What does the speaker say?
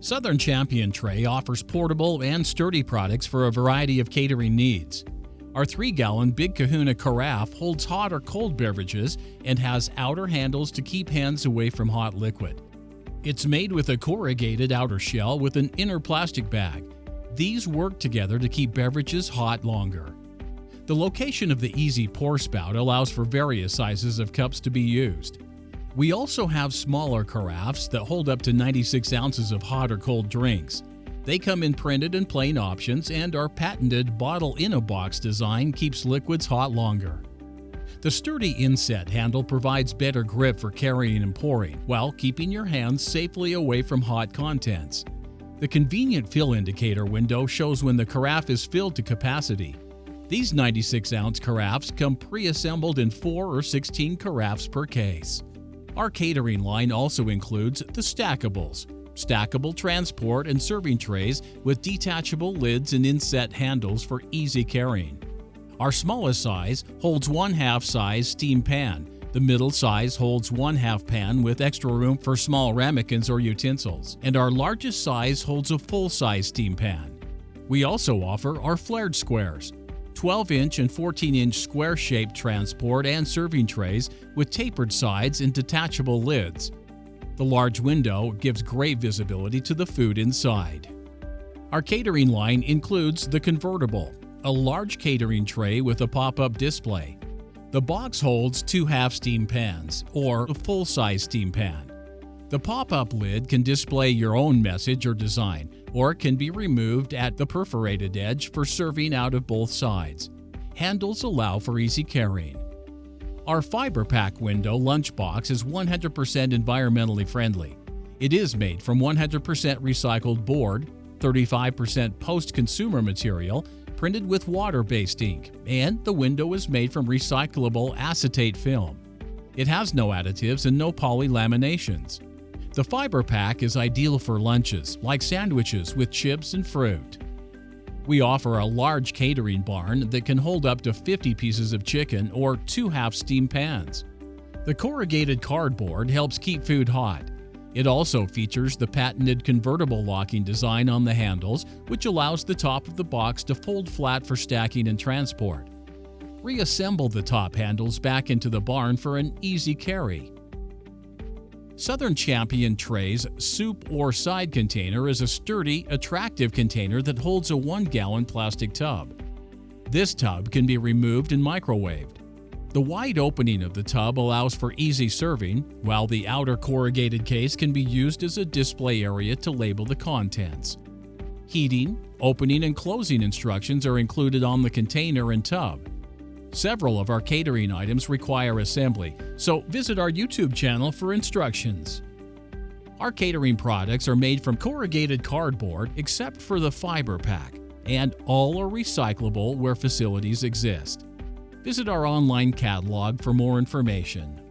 Southern Champion Tray offers portable and sturdy products for a variety of catering needs. Our 3-gallon Big Kahuna carafe holds hot or cold beverages and has outer handles to keep hands away from hot liquid. It's made with a corrugated outer shell with an inner plastic bag. These work together to keep beverages hot longer. The location of the easy pour spout allows for various sizes of cups to be used. We also have smaller carafes that hold up to 96 ounces of hot or cold drinks. They come in printed and plain options, and our patented bottle-in-a-box design keeps liquids hot longer. The sturdy inset handle provides better grip for carrying and pouring, while keeping your hands safely away from hot contents. The convenient fill indicator window shows when the carafe is filled to capacity. These 96-ounce carafes come pre-assembled in 4 or 16 carafes per case. Our catering line also includes the stackables, stackable transport and serving trays with detachable lids and inset handles for easy carrying. Our smallest size holds 1/2 size steam pan. The middle size holds 1/2 pan with extra room for small ramekins or utensils, and our largest size holds a full-size steam pan. We also offer our flared squares, 12-inch and 14-inch square-shaped transport and serving trays with tapered sides and detachable lids. The large window gives great visibility to the food inside. Our catering line includes the convertible, a large catering tray with a pop-up display. The box holds 2 steam pans, or a full-size steam pan. The pop-up lid can display your own message or design, or it can be removed at the perforated edge for serving out of both sides. Handles allow for easy carrying. Our fiber pack window lunchbox is 100% environmentally friendly. It is made from 100% recycled board, 35% post-consumer material, printed with water-based ink, and the window is made from recyclable acetate film. It has no additives and no polylaminations. The fiber pack is ideal for lunches, like sandwiches with chips and fruit. We offer a large catering barn that can hold up to 50 pieces of chicken or 2 steam pans. The corrugated cardboard helps keep food hot. It also features the patented convertible locking design on the handles, which allows the top of the box to fold flat for stacking and transport. Reassemble the top handles back into the barn for an easy carry. Southern Champion Tray's soup or side container is a sturdy, attractive container that holds a 1-gallon plastic tub. This tub can be removed and microwaved. The wide opening of the tub allows for easy serving, while the outer corrugated case can be used as a display area to label the contents. Heating, opening, and closing instructions are included on the container and tub. Several of our catering items require assembly, so visit our YouTube channel for instructions. Our catering products are made from corrugated cardboard except for the fiber pack, and all are recyclable where facilities exist. Visit our online catalog for more information.